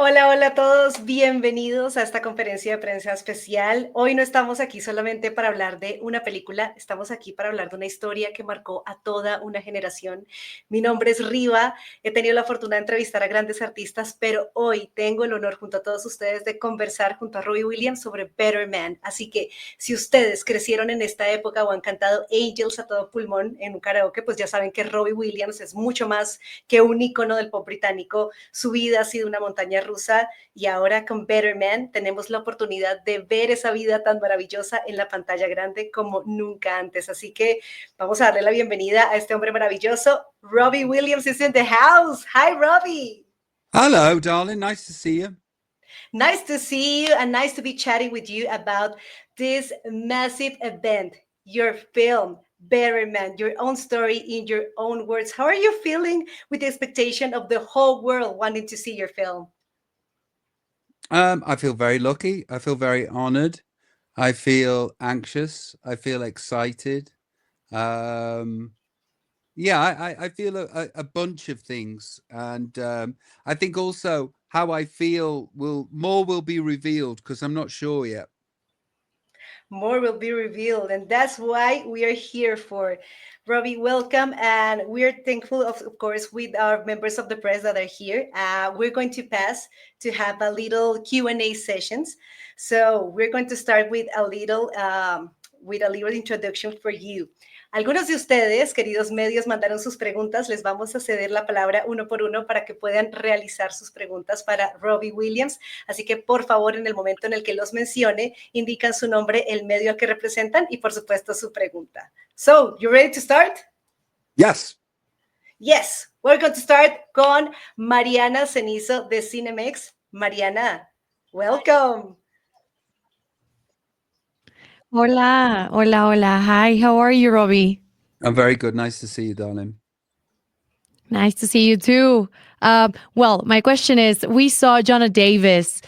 Hola, hola a todos, bienvenidos a esta conferencia de prensa especial. Hoy no estamos aquí solamente para hablar de una película, estamos aquí para hablar de una historia que marcó a toda una generación. Mi nombre es Riva, he tenido la fortuna de entrevistar a grandes artistas, pero hoy tengo el honor junto a todos ustedes de conversar junto a Robbie Williams sobre Better Man. Así que si ustedes crecieron en esta época o han cantado Angels a todo pulmón en un karaoke, pues ya saben que Robbie Williams es mucho más que un ícono del pop británico. Su vida ha sido una montaña rusa y ahora con Better Man tenemos la oportunidad de ver esa vida tan maravillosa en la pantalla grande como nunca antes. Así que vamos a darle la bienvenida a este hombre maravilloso. Robbie Williams is in the house. Hi, Robbie. Hello, darling. Nice to see you. Nice to see you and nice to be chatting with you about this massive event, your film, Better Man, your own story in your own words. How are you feeling with the expectation of the whole world wanting to see your film? I feel very lucky. I feel very honored. I feel anxious. I feel excited. Yeah, I feel a bunch of things. And I think also how I feel will be revealed because I'm not sure yet. More will be revealed, and that's why we are here for. Robbie, welcome, and we're thankful, of course, with our members of the press that are here. We're going to pass to have a little Q&A sessions. So we're going to start with a little introduction for you. Algunos de ustedes, queridos medios, mandaron sus preguntas. Les vamos a ceder la palabra uno por uno para que puedan realizar sus preguntas para Robbie Williams. Así que, por favor, en el momento en el que los mencione, indican su nombre, el medio al que representan y, por supuesto, su pregunta. So, you ready to start? Yes. Yes. We're going to start con Mariana Cenizo de Cinemex. Mariana, welcome. Hola, hola, hola. Hi, how are you, Robbie? I'm very good. Nice to see you, darling. Nice to see you too. Well, my question is, we saw Jonna Davies.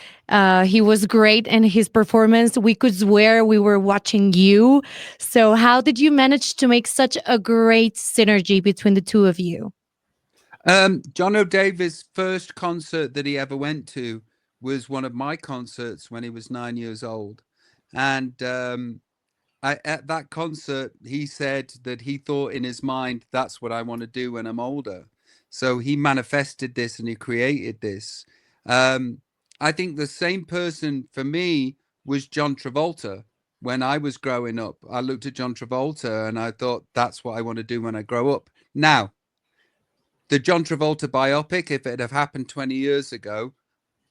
He was great in his performance. We could swear we were watching you. So how did you manage to make such a great synergy between the two of you? Jonna Davies' first concert that he ever went to was one of my concerts when he was 9 years old. And at that concert, he said that he thought in his mind, that's what I want to do when I'm older. So he manifested this and he created this. I think the same person for me was John Travolta. When I was growing up, I looked at John Travolta and I thought, that's what I want to do when I grow up. Now, the John Travolta biopic, if it had happened 20 years ago,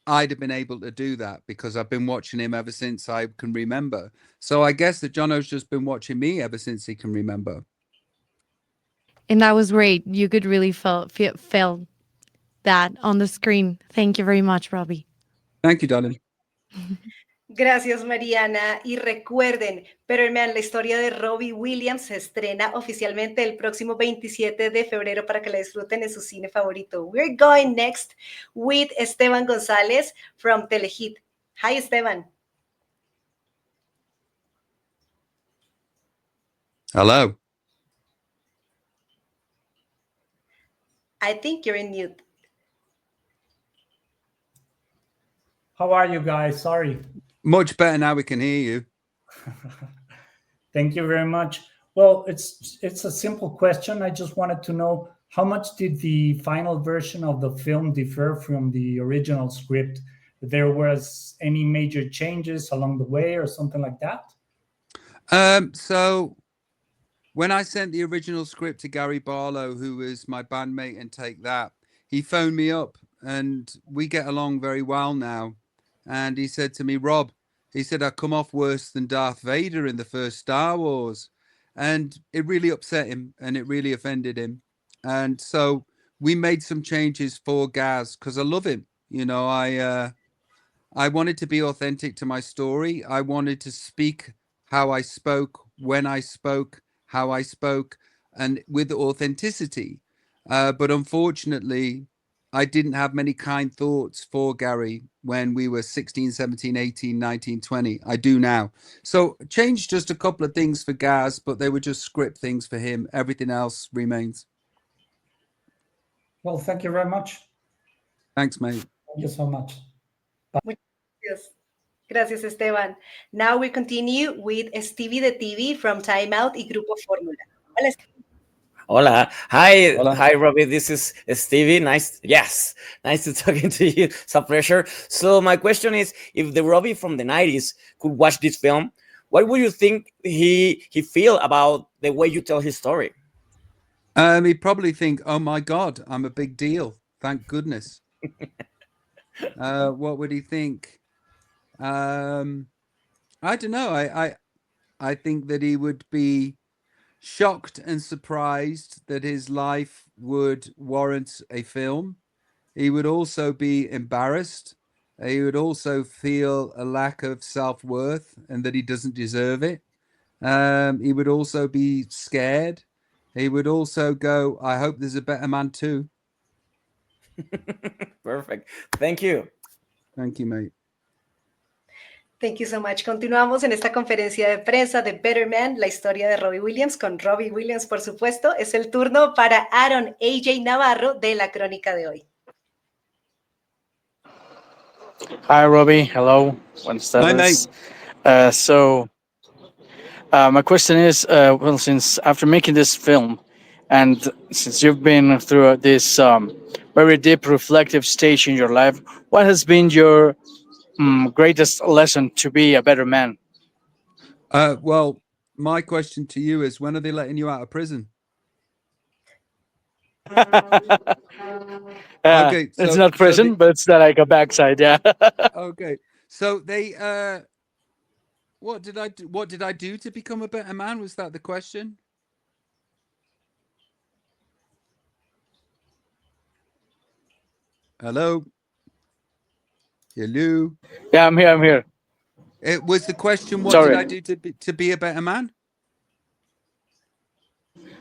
I'd have been able to do that because I've been watching him ever since I can remember. So I guess that Jono's just been watching me ever since he can remember. And that was great. You could really feel that on the screen. Thank you very much, Robbie. Thank you, darling. Gracias, Mariana. Y recuerden, Better Man, la historia de Robbie Williams se estrena oficialmente el próximo 27 de febrero para que la disfruten en su cine favorito. We're going next with Esteban González from Telehit. Hi, Esteban. Hello. I think you're in mute. How are you guys? Sorry. Much better now we can hear you. Thank you very much. Well, it's a simple question. I just wanted to know how much did the final version of the film differ from the original script? If there was any major changes along the way or something like that? So when I sent the original script to Gary Barlow, who was my bandmate in Take That, he phoned me up and we get along very well now. And he said to me, Rob, he said, I come off worse than Darth Vader in the first Star Wars. And it really upset him and it really offended him. And so we made some changes for Gaz because I love him. You know, I wanted to be authentic to my story. I wanted to speak how I spoke, when I spoke, how I spoke, and with authenticity. But unfortunately, I didn't have many kind thoughts for Gary when we were 16, 17, 18, 19, 20. I do now. So changed just a couple of things for Gaz, but they were just script things for him. Everything else remains. Well, thank you very much. Thanks, mate. Thank you so much. Muchas gracias. Gracias, Esteban. Now we continue with Stevie the TV from Time Out y Grupo Fórmula. Hola, Hola. Hi. Hola. Hi, Robbie. This is Stevie. Nice to talking to you. It's a pleasure. So my question is, if the Robbie from the 90s could watch this film, what would you think he feel about the way you tell his story? He'd probably think, "Oh my God, I'm a big deal. Thank goodness." What would he think? I don't know. I think that he would be shocked and surprised that his life would warrant a film. He would also be embarrassed. He would also feel a lack of self-worth and that he doesn't deserve it. He would also be scared. He would also go, "I hope there's a better man too." Perfect. Thank you. Thank you, mate. Thank you so much. Continuamos en esta conferencia de prensa de Better Man, la historia de Robbie Williams, con Robbie Williams, por supuesto. Es el turno para Aaron AJ Navarro de la crónica de hoy. Hi, Robbie. Hello. Buenas Hi, tardes. mate. My question is, well, since after making this film, and since you've been through this very deep reflective stage in your life, what has been your greatest lesson to be a better man? Well, my question to you is, when are they letting you out of prison? Okay, it's not prison, but it's like a backside. Yeah. Okay, so they what did I do to become a better man? Was that the question? Hello. Yeah, I'm here. It was the question, what Sorry. did I do to be a better man?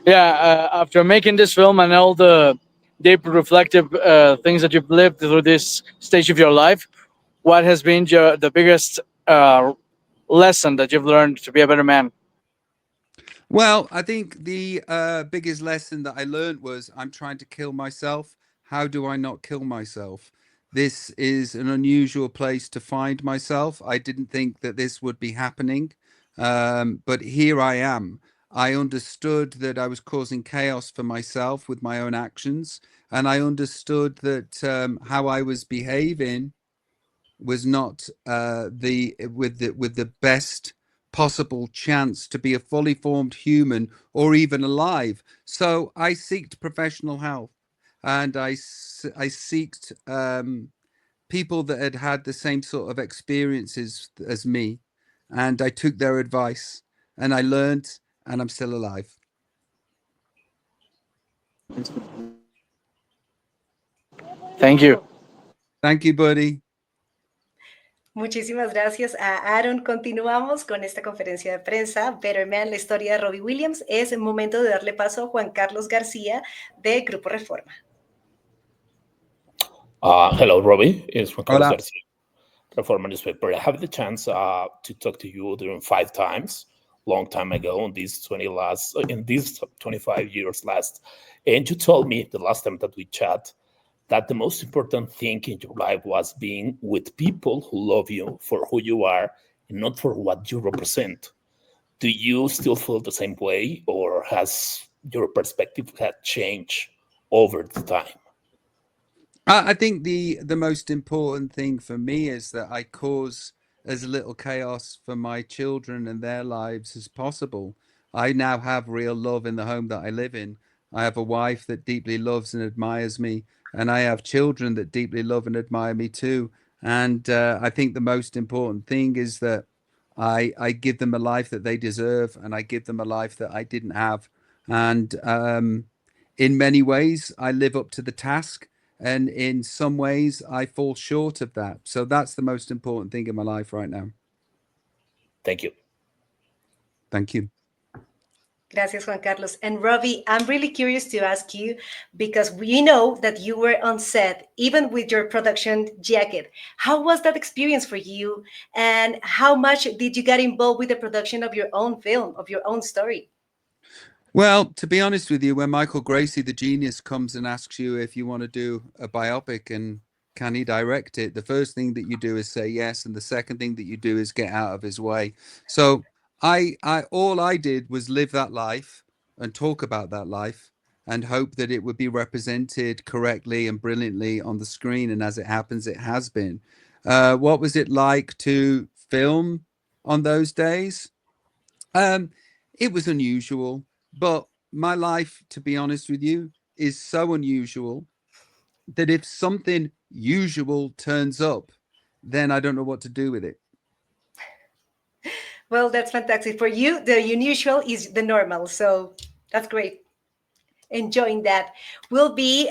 Yeah, after making this film and all the deep reflective things that you've lived through this stage of your life, what has been the biggest lesson that you've learned to be a better man? Well, I think the biggest lesson that I learned was I'm trying to kill myself. How do I not kill myself? This is an unusual place to find myself. I didn't think that this would be happening, but here I am. I understood that I was causing chaos for myself with my own actions, and I understood that how I was behaving was not with the best possible chance to be a fully formed human or even alive. So I seeked professional help, and I seeked people that had had the same sort of experiences as me, and I took their advice, and I learned, and I'm still alive. Thank you. Thank you, buddy. Muchísimas gracias a Aaron. Continuamos con esta conferencia de prensa. Better Man, la historia de Robbie Williams. Es el momento de darle paso a Juan Carlos García de Grupo Reforma. Hello, Robbie. It's Juan Carlos Hola. Garcia, Reforma newspaper. I have the chance to talk to you during 5 times, long time ago, in these 25 years last. And you told me the last time that we chat that the most important thing in your life was being with people who love you for who you are and not for what you represent. Do you still feel the same way, or has your perspective had changed over the time? I think the most important thing for me is that I cause as little chaos for my children and their lives as possible. I now have real love in the home that I live in. I have a wife that deeply loves and admires me, and I have children that deeply love and admire me too. And I think the most important thing is that I give them a life that they deserve, and I give them a life that I didn't have. And in many ways, I live up to the task. And in some ways, I fall short of that. So that's the most important thing in my life right now. Thank you. Thank you. Gracias, Juan Carlos. And Robbie, I'm really curious to ask you, because we know that you were on set, even with your production jacket. How was that experience for you? And how much did you get involved with the production of your own film, of your own story? Well, to be honest with you, when Michael Gracie, the genius, comes and asks you if you want to do a biopic and can he direct it? The first thing that you do is say yes, and the second thing that you do is get out of his way. So all I did was live that life and talk about that life and hope that it would be represented correctly and brilliantly on the screen. And as it happens, it has been. What was it like to film on those days? It was unusual, but my life, to be honest with you, is so unusual that if something usual turns up, then I don't know what to do with it. Well, that's fantastic. For you, the unusual is the normal. So that's great. Enjoying that. We'll be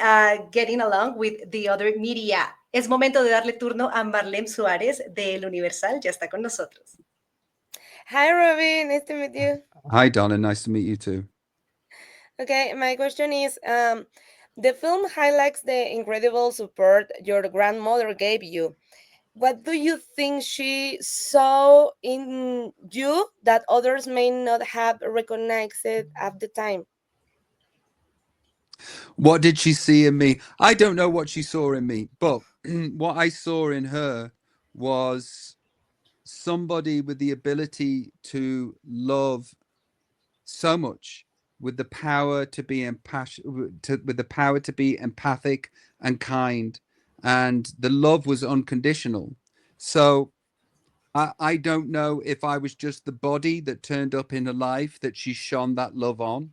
getting along with the other media. Es momento de darle turno a Marlene Suárez de El Universal. Ya está con nosotros. Hi, Robbie. Nice to meet you. Hi, Donna. Nice to meet you too. Okay, my question is, the film highlights the incredible support your grandmother gave you. What do you think she saw in you that others may not have recognized it at the time? What did she see in me? I don't know what she saw in me, but what I saw in her was somebody with the ability to love so much, with the power to be with the power to be empathic and kind, and the love was unconditional. So I don't know if I was just the body that turned up in her life that she shone that love on,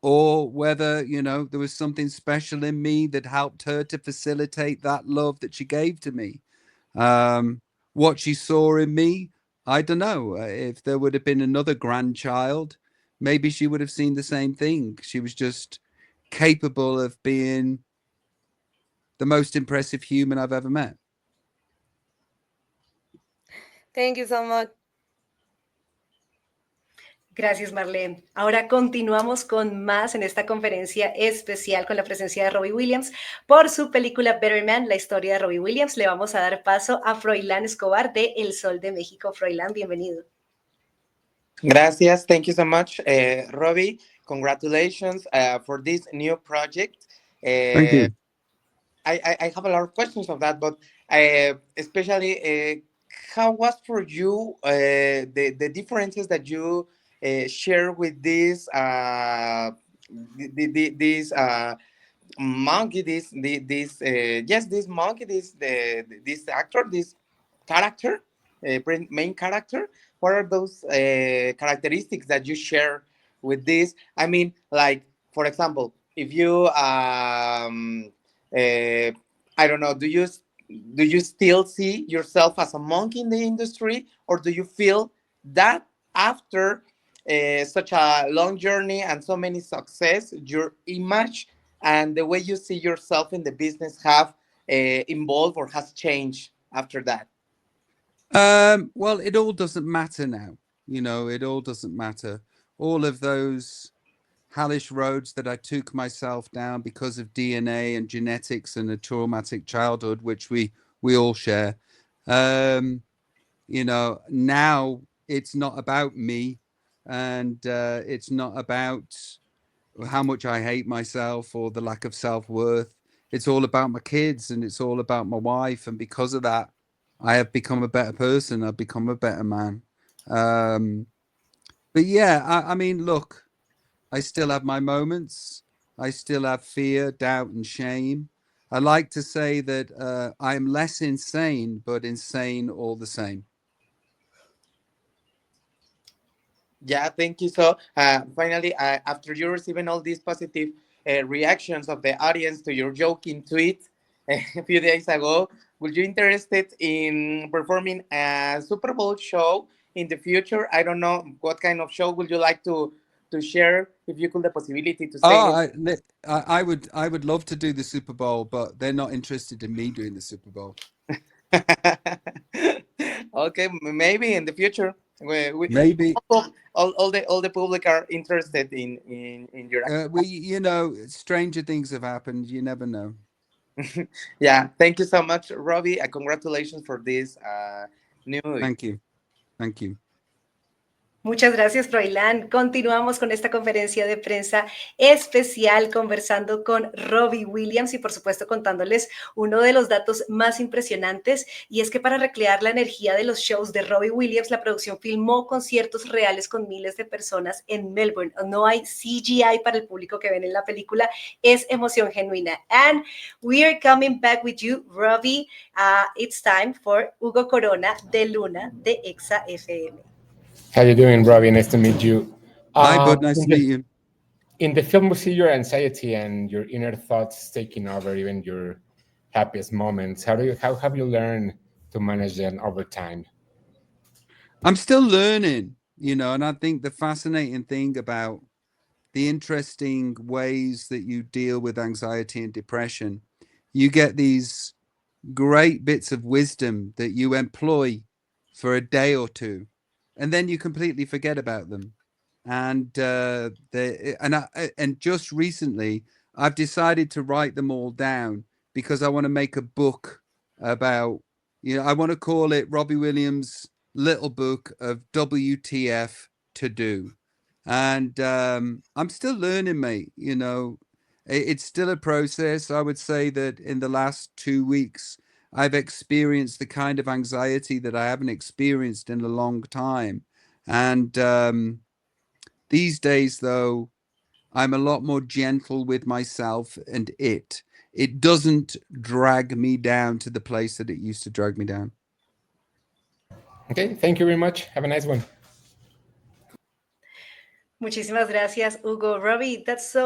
or whether, you know, there was something special in me that helped her to facilitate that love that she gave to me. What she saw in me, I don't know. If there would have been another grandchild, maybe she would have seen the same thing. She was just capable of being the most impressive human I've ever met. Thank you so much. Gracias, Marlene. Ahora continuamos con más en esta conferencia especial con la presencia de Robbie Williams por su película Better Man, la historia de Robbie Williams. Le vamos a dar paso a Froilán Escobar de El Sol de México. Froilán, bienvenido. Gracias. Thank you so much, Robbie. Congratulations for this new project. Thank you. I have a lot of questions of that, but especially how was for you the differences that you share with this this monkey, this monkey, this actor, this character, main character. What are those characteristics that you share with this? I mean, like, for example, if you I don't know, do you still see yourself as a monkey in the industry, or do you feel that after such a long journey and so many success, your image and the way you see yourself in the business have evolved or has changed after that? Well, it all doesn't matter now. You know, it all doesn't matter. All of those hellish roads that I took myself down because of DNA and genetics and a traumatic childhood, which we all share. You know, now it's not about me, and it's not about how much I hate myself or the lack of self-worth. It's all about my kids, and it's all about my wife, and because of that, I have become a better person. I've become a better man. But yeah, I mean, look, I still have my moments. I still have fear, doubt, and shame. I like to say that I'm less insane, but insane all the same. Yeah, thank you. So finally, after you receiving all these positive reactions of the audience to your joking tweet a few days ago, would you interested in performing a Super Bowl show in the future? I don't know what kind of show would you like to share, if you could the possibility to say. I would love to do the Super Bowl, but they're not interested in me doing the Super Bowl. Okay, maybe in the future. Maybe all the public are interested in your. you know, stranger things have happened. You never know. Yeah, thank you so much, Robbie. Congratulations for this new. Thank you. Muchas gracias, Froilán. Continuamos con esta conferencia de prensa especial conversando con Robbie Williams y por supuesto contándoles uno de los datos más impresionantes y es que para recrear la energía de los shows de Robbie Williams, la producción filmó conciertos reales con miles de personas en Melbourne. No hay CGI para el público que ven en la película, es emoción genuina. And we are coming back with you, Robbie. It's time for Hugo Corona de Luna de Exa FM. How you doing, Robbie? Nice to meet you. Hi, bud. Nice to meet you. In the film, we see your anxiety and your inner thoughts taking over even your happiest moments. How have you learned to manage them over time? I'm still learning, you know, and I think the fascinating thing about the interesting ways that you deal with anxiety and depression, you get these great bits of wisdom that you employ for a day or two, and then you completely forget about them. And and just recently, I've decided to write them all down because I want to make a book about, you know, I want to call it Robbie Williams' Little Book of WTF to Do. And I'm still learning, mate. You know, it's still a process. I would say that in the last 2 weeks, I've experienced the kind of anxiety that I haven't experienced in a long time. And these days, though, I'm a lot more gentle with myself and it. It doesn't drag me down to the place that it used to drag me down. Okay, thank you very much. Have a nice one. Muchísimas gracias, Hugo. Robbie, that's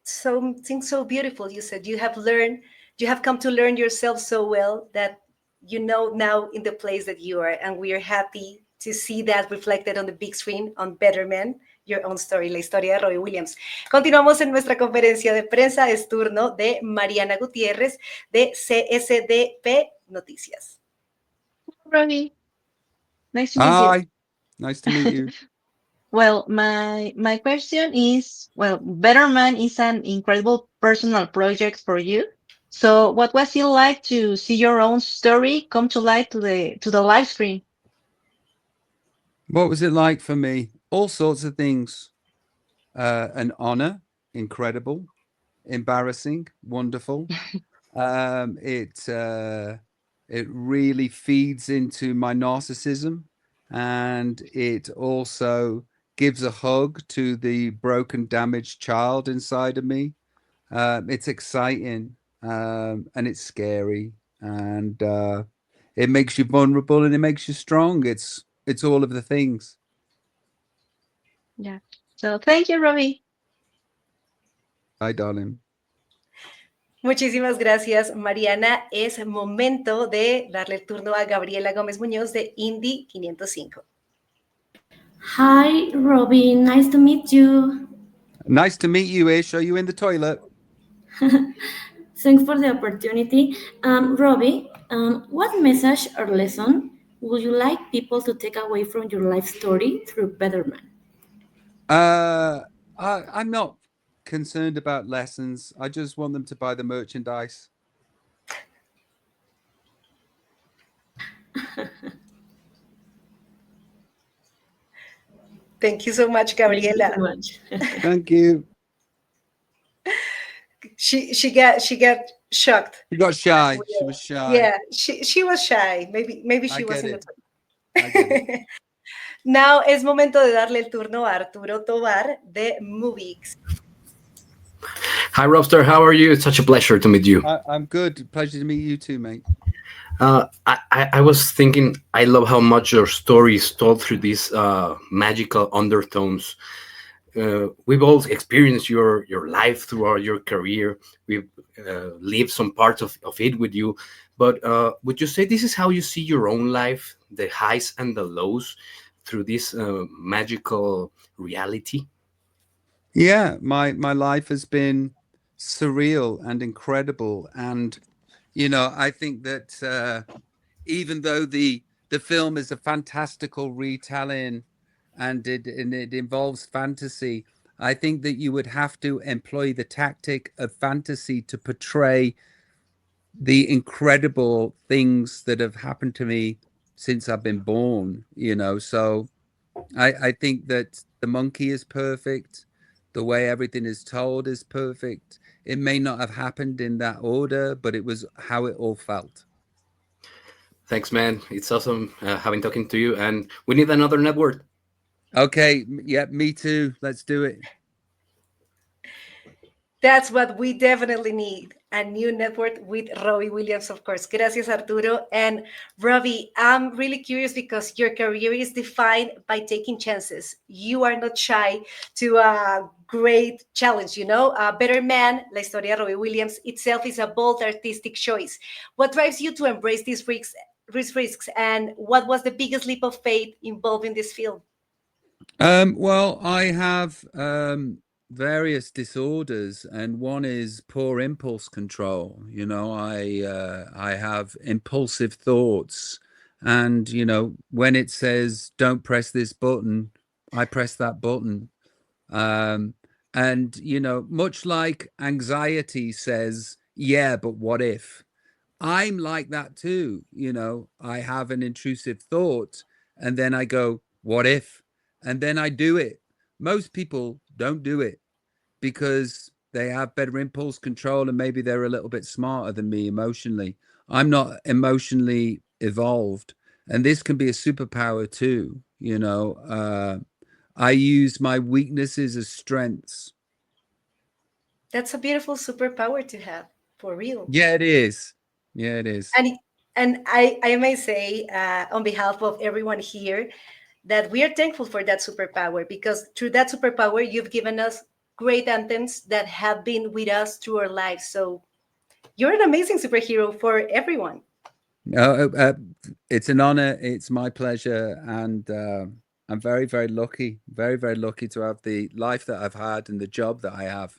something so beautiful. You said you have come to learn yourself so well that you know now in the place that you are, and we are happy to see that reflected on the big screen on Better Men, Your Own Story, la historia de Robbie Williams. Continuamos en nuestra conferencia de prensa. Es turno de Mariana Gutiérrez de CSDP Noticias. Robbie, nice to meet you. Hi, nice to meet you. Well, my question is, well, Better Man is an incredible personal project for you. So, what was it like to see your own story come to life to the live screen? What was it like for me? All sorts of things. An honor, incredible, embarrassing, wonderful. It really feeds into my narcissism, and it also gives a hug to the broken, damaged child inside of me. It's exciting, and it's scary, and it makes you vulnerable and it makes you strong. It's all of the things. Yeah. So, thank you, Robbie. Bye, darling. Muchísimas gracias, Mariana. Es momento de darle el turno a Gabriela Gómez Muñoz de Indy 505. Hi, Robbie. Nice to meet you. Nice to meet you, Ish. Are you in the toilet? Thanks for the opportunity. Robbie, what message or lesson would you like people to take away from your life story through Better Man? I'm not concerned about lessons. I just want them to buy the merchandise. Thank you so much, Gabriela. Thank you so much. Thank you. She got shocked. She got shy. She was shy. Yeah, she was shy. Maybe she was in the toilet. I get it. Now es momento de darle el turno a Arturo Tovar de Movies. Hi, Robster. How are you? It's such a pleasure to meet you. I'm good. Pleasure to meet you too, mate. I was thinking, I love how much your story is told through these magical undertones. We've all experienced your life throughout your career. We've lived some parts of it with you. But would you say this is how you see your own life, the highs and the lows, through this magical reality? Yeah, my life has been surreal and incredible. And, you know, I think that even though the film is a fantastical retelling and it involves fantasy, I think that you would have to employ the tactic of fantasy to portray the incredible things that have happened to me since I've been born, you know. So I think that the monkey is perfect. The way everything is told is perfect. It may not have happened in that order, but it was how it all felt. Thanks, man. It's awesome having talking to you, and we need another network. Okay, yeah, me too. Let's do it. That's what we definitely need, a new network with Robbie Williams, of course. Gracias, Arturo. And Robbie, I'm really curious because your career is defined by taking chances. You are not shy to a great challenge, you know? A Better Man, La Historia de Robbie Williams, itself is a bold artistic choice. What drives you to embrace these risks, and what was the biggest leap of faith involved in this film? Well, I have various disorders, and one is poor impulse control. You know, I have impulsive thoughts, and you know, when it says don't press this button, I press that button. And you know, much like anxiety says, yeah, but what if? I'm like that too. You know, I have an intrusive thought, and then I go, what if? And then I do it. Most people don't do it because they have better impulse control and maybe they're a little bit smarter than me emotionally. I'm not emotionally evolved, and this can be a superpower too. You know, I use my weaknesses as strengths. That's a beautiful superpower to have, for real. Yeah, it is. Yeah, it is. And I may say, on behalf of everyone here, that we are thankful for that superpower, because through that superpower, you've given us great anthems that have been with us through our lives. So you're an amazing superhero for everyone. It's an honor. It's my pleasure. And I'm very, very lucky, very lucky to have the life that I've had and the job that I have.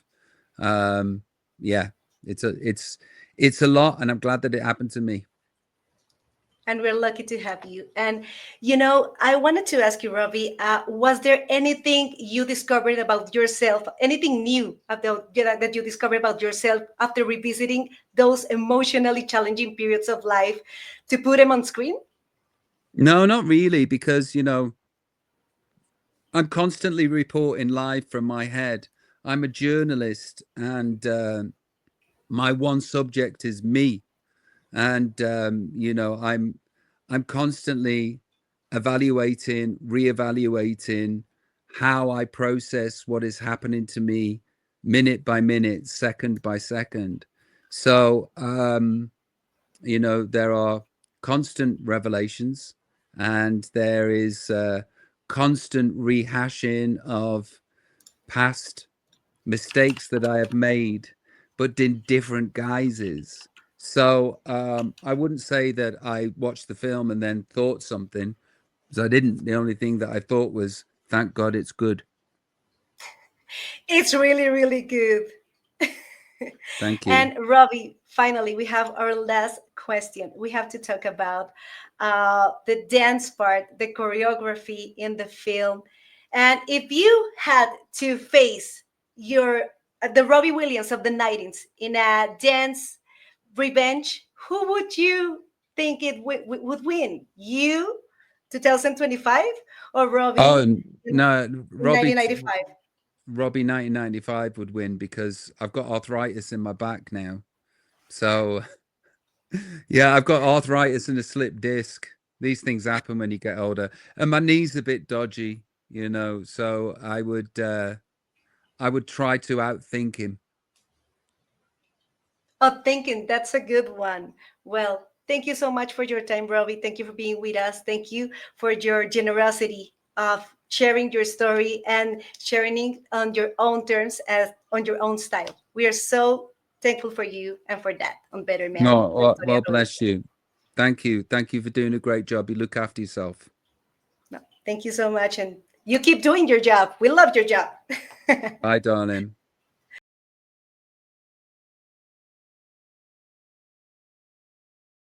Yeah, it's a lot, and I'm glad that it happened to me. And we're lucky to have you. And, you know, I wanted to ask you, Robbie, was there anything you discovered about yourself, anything new that you discovered about yourself after revisiting those emotionally challenging periods of life to put them on screen? No, not really, because, you know, I'm constantly reporting live from my head. I'm a journalist, and my one subject is me. And you know, I'm constantly evaluating, reevaluating how I process what is happening to me minute by minute, second by second. So you know, there are constant revelations, and there is constant rehashing of past mistakes that I have made, but in different guises. So I wouldn't say that I watched the film and then thought something, because I didn't. The only thing that I thought was, thank God it's good. It's really, really good. Thank you. And Robbie, finally, we have our last question. We have to talk about the dance part, the choreography in the film. And if you had to face the Robbie Williams of the 90s in a dance revenge, who would you think would win? You, 2025, or Robbie Oh no, in 1995? Robbie 1995 would win, because I've got arthritis in my back now. So yeah, I've got arthritis and a slip disc. These things happen when you get older, and my knee's a bit dodgy, you know. So I would try to outthink him. Oh, thinking, that's a good one. Well, thank you so much for your time, Robbie. Thank you for being with us. Thank you for your generosity of sharing your story and sharing it on your own terms, as on your own style. We are so thankful for you and for that on Better Man. No, well, bless you. Thank you for doing a great job. You look after yourself. No, thank you so much, and you keep doing your job. We love your job. Bye, darling.